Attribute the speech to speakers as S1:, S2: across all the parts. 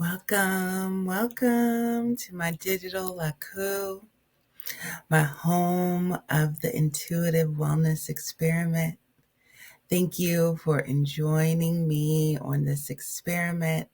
S1: Welcome to my digital Laku, my home of the intuitive wellness experiment. Thank you for joining me on this experiment,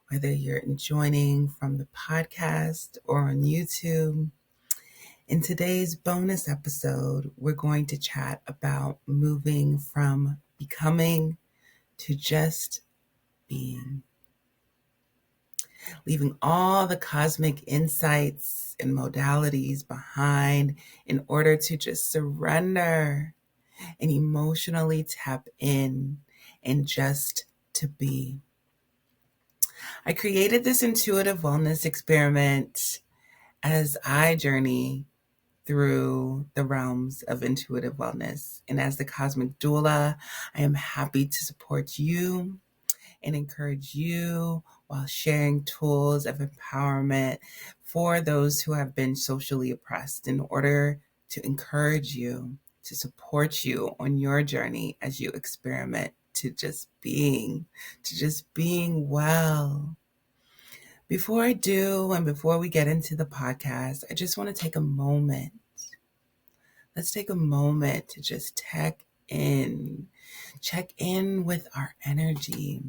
S1: whether you're joining from the podcast or on YouTube. In today's bonus episode, we're going to chat about moving from becoming to just being. Leaving all the cosmic insights and modalities behind in order to just surrender and emotionally tap in and just to be. I created this intuitive wellness experiment as I journey through the realms of intuitive wellness. And as the cosmic doula, I am happy to support you and encourage you while sharing tools of empowerment for those who have been socially oppressed in order to encourage you, to support you on your journey as you experiment to just being well. Before I do, and before we get into the podcast, I just want to take a moment. Let's take a moment to just check in with our energy.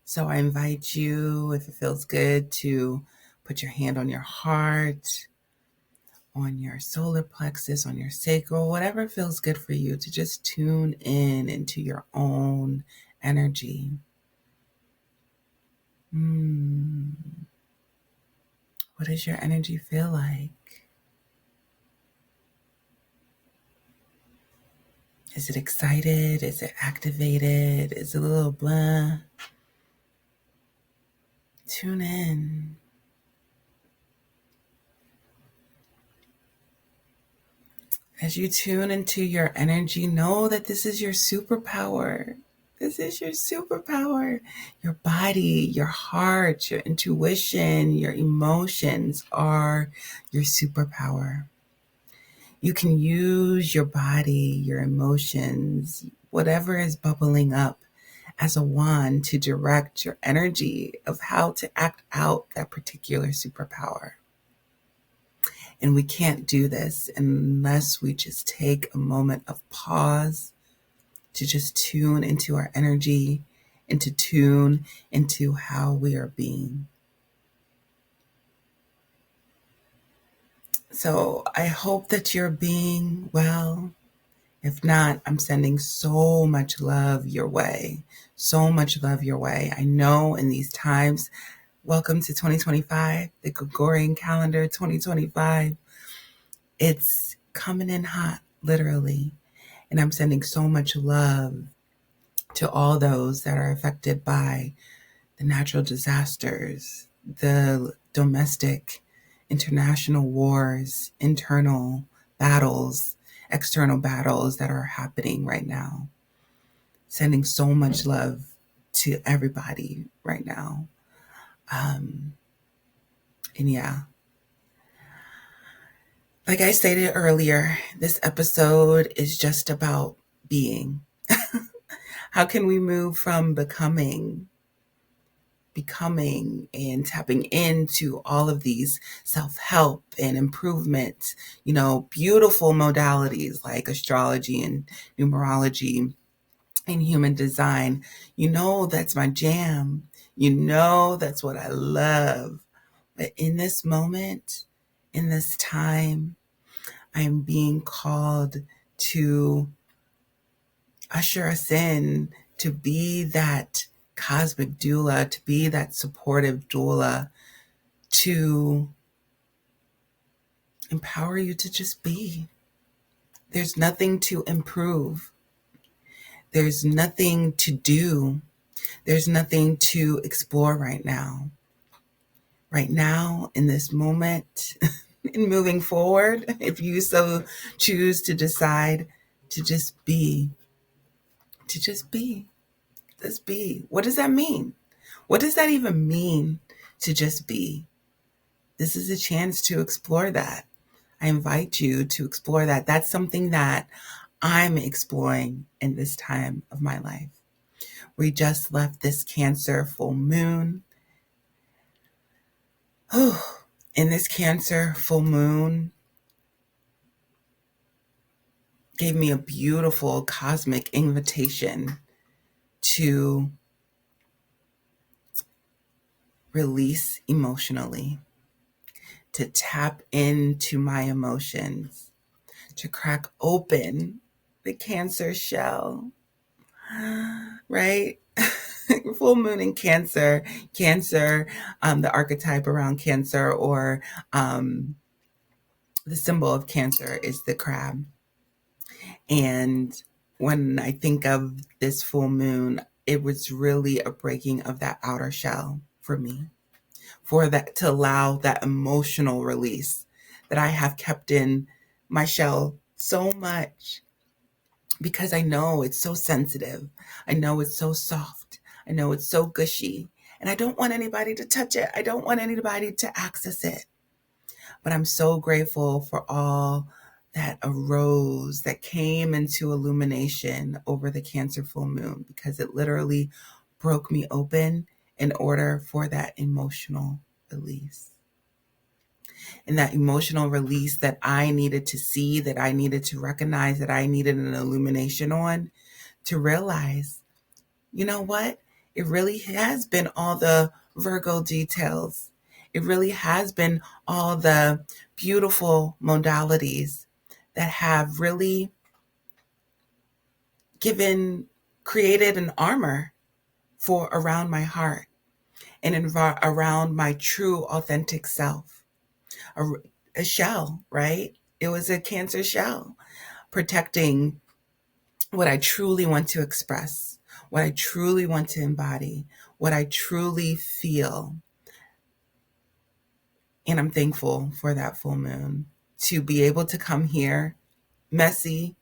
S1: So I invite you, if it feels good, to put your hand on your heart, on your solar plexus, on your sacral, whatever feels good for you, to just tune in into your own energy. What does your energy feel like? Is it excited? Is it activated? Is it a little blah? Tune in. As you tune into your energy, know that this is your superpower. This is your superpower. Your body, your heart, your intuition, your emotions are your superpower. You can use your body, your emotions, whatever is bubbling up as a wand to direct your energy of how to act out that particular superpower. And we can't do this unless we just take a moment of pause to just tune into our energy and to tune into how we are being. So I hope that you're being well. If not, I'm sending so much love your way. So much love your way. I know in these times, welcome to 2025, the Gregorian calendar 2025. It's coming in hot, literally. And I'm sending so much love to all those that are affected by the natural disasters, the domestic, international wars, internal battles, external battles that are happening right now. Sending so much love to everybody right now. And yeah, like I stated earlier, this episode is just about being. How can we move from becoming and tapping into all of these self-help and improvement, beautiful modalities like astrology and numerology and human design. That's my jam. That's what I love. But in this moment, in this time, I am being called to usher us in, to be that cosmic doula, to be that supportive doula, to empower you to just be. There's nothing to improve. There's nothing to do. There's nothing to explore right now. Right now, in this moment, and moving forward, if you so choose to decide to just be, just be. What does that mean? What does that even mean to just be? This is a chance to explore that. I invite you to explore that. That's something that I'm exploring in this time of my life. We just left this Cancer full moon. In this Cancer full moon gave me a beautiful cosmic invitation to release emotionally, to tap into my emotions, to crack open the Cancer shell, right? Full moon in Cancer, the archetype around Cancer, or the symbol of Cancer is the crab. And when I think of this full moon, it was really a breaking of that outer shell for me, for that to allow that emotional release that I have kept in my shell so much, because I know it's so sensitive. I know it's so soft. I know it's so gushy. And I don't want anybody to touch it. I don't want anybody to access it. But I'm so grateful for all that arose, that came into illumination over the Cancer full moon, because it literally broke me open in order for that emotional release. And that emotional release that I needed to see, that I needed to recognize, that I needed an illumination on, to realize, you know what? It really has been all the Virgo details. It really has been all the beautiful modalities that have really created an armor for around my heart and around my true authentic self. A shell, right? It was a Cancer shell protecting what I truly want to express, what I truly want to embody, what I truly feel. And I'm thankful for that full moon to be able to come here messy,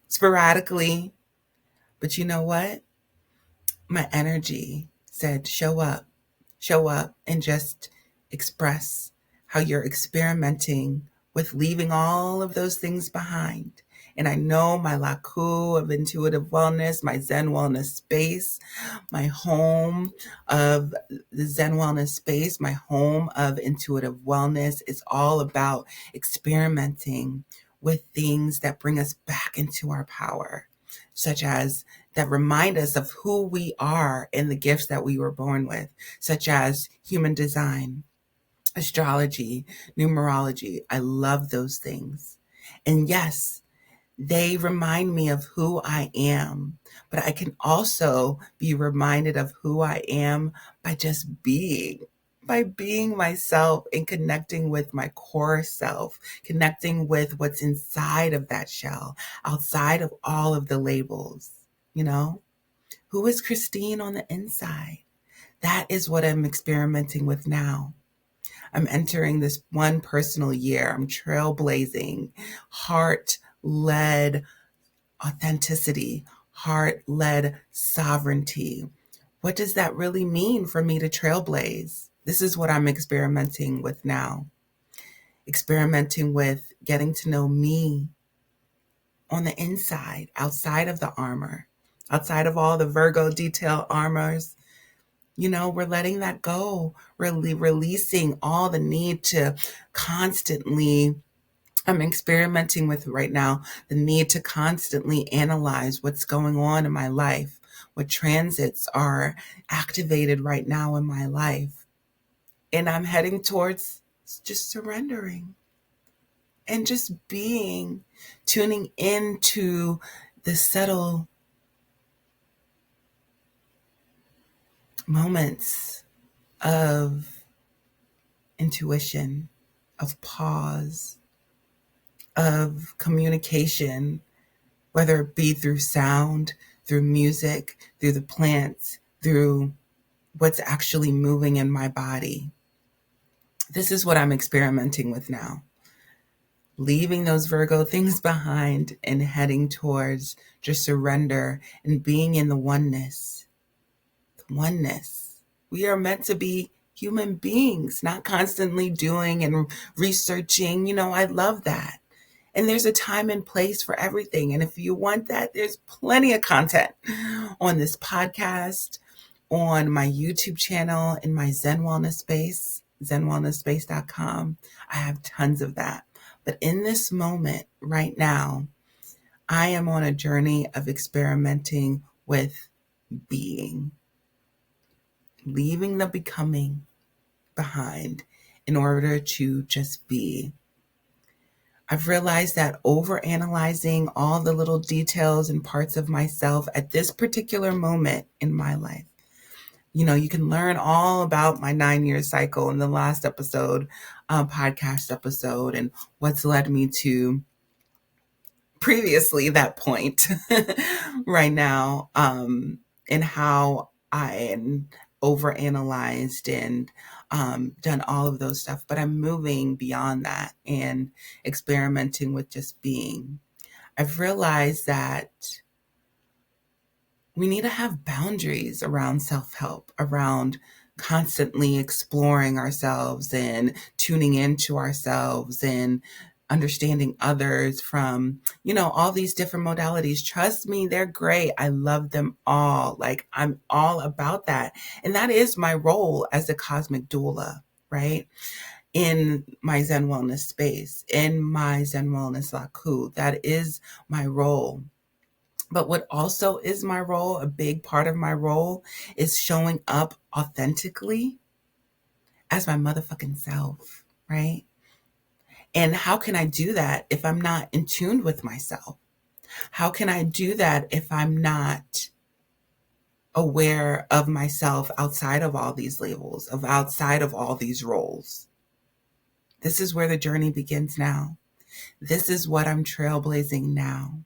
S1: sporadically. But you know what? My energy said, show up and just express how you're experimenting with leaving all of those things behind. And I know my Laku of intuitive wellness, my Zen wellness space, my home of the Zen wellness space, my home of intuitive wellness is all about experimenting with things that bring us back into our power, such as that remind us of who we are and the gifts that we were born with, such as human design, astrology, numerology. I love those things. And yes, they remind me of who I am, but I can also be reminded of who I am by just by being myself and connecting with my core self, connecting with what's inside of that shell, outside of all of the labels. You know, who is Christine on the inside? That is what I'm experimenting with now. I'm entering this one personal year. I'm trailblazing, heart-led authenticity, heart-led sovereignty. What does that really mean for me to trailblaze? This is what I'm experimenting with now. Experimenting with getting to know me on the inside, outside of the armor, outside of all the Virgo detail armors. You know, we're letting that go. Really releasing all the need to constantly, I'm experimenting with right now, the need to constantly analyze what's going on in my life, what transits are activated right now in my life. And I'm heading towards just surrendering and just being, tuning into the subtle moments of intuition, of pause, of communication, whether it be through sound, through music, through the plants, through what's actually moving in my body. This is what I'm experimenting with now. Leaving those Virgo things behind and heading towards just surrender and being in the oneness. The oneness. We are meant to be human beings, not constantly doing and researching. You know, I love that. And there's a time and place for everything. And if you want that, there's plenty of content on this podcast, on my YouTube channel, in my Zen Wellness Space, zenwellnessspace.com. I have tons of that. But in this moment right now, I am on a journey of experimenting with being, leaving the becoming behind in order to just be. I've realized that overanalyzing all the little details and parts of myself at this particular moment in my life. You can learn all about my 9-year cycle in the last episode, podcast episode, and what's led me to previously that point right now, and how I overanalyzed and done all of those stuff. But I'm moving beyond that and experimenting with just being. I've realized that we need to have boundaries around self-help, around constantly exploring ourselves and tuning into ourselves and understanding others from, all these different modalities. Trust me, they're great. I love them all. Like, I'm all about that. And that is my role as a cosmic doula, right? In my Zen Wellness Space, in my Zen Wellness Laku. That is my role. But what also is my role, a big part of my role, is showing up authentically as my motherfucking self, right? And how can I do that if I'm not in tune with myself? How can I do that if I'm not aware of myself outside of all these labels, outside of all these roles? This is where the journey begins now. This is what I'm trailblazing now.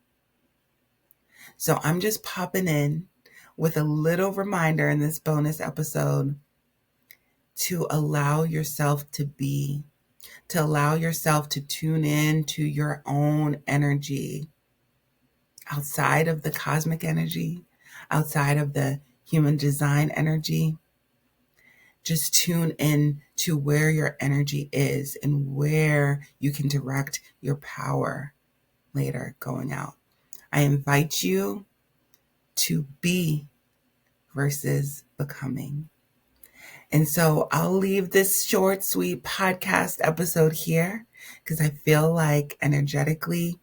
S1: So I'm just popping in with a little reminder in this bonus episode to allow yourself to be, to allow yourself to tune in to your own energy outside of the cosmic energy, outside of the human design energy. Just tune in to where your energy is and where you can direct your power later going out. I invite you to be versus becoming. And so I'll leave this short, sweet podcast episode here because I feel like energetically,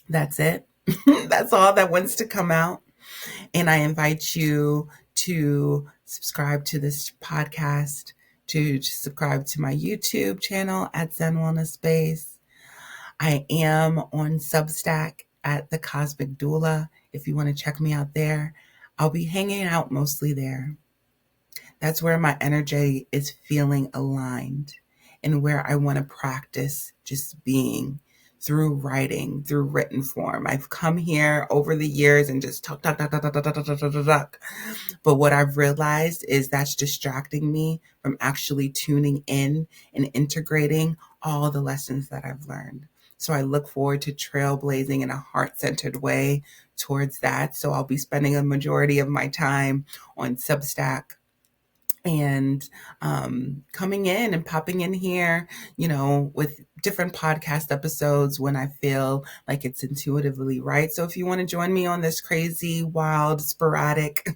S1: that's it. That's all that wants to come out. And I invite you to subscribe to this podcast, to subscribe to my YouTube channel at Zen Wellness Space. I am on SubStack at The Cosmic Doula. If you want to check me out there, I'll be hanging out mostly there. That's where my energy is feeling aligned and where I want to practice just being through writing, through written form. I've come here over the years and just talk. But what I've realized is that's distracting me from actually tuning in and integrating all the lessons that I've learned. So I look forward to trailblazing in a heart-centered way towards that. So I'll be spending a majority of my time on Substack and coming in and popping in here, with different podcast episodes when I feel like it's intuitively right. So if you want to join me on this crazy, wild, sporadic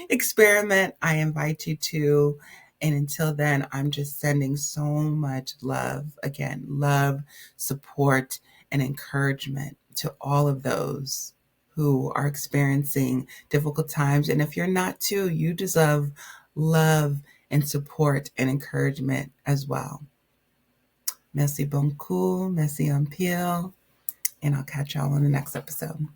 S1: experiment, I invite you to. And until then, I'm just sending so much love, again, love, support, and encouragement to all of those who are experiencing difficult times. And if you're not too, you deserve love and support and encouragement as well. Merci beaucoup, merci un pile, and I'll catch y'all on the next episode.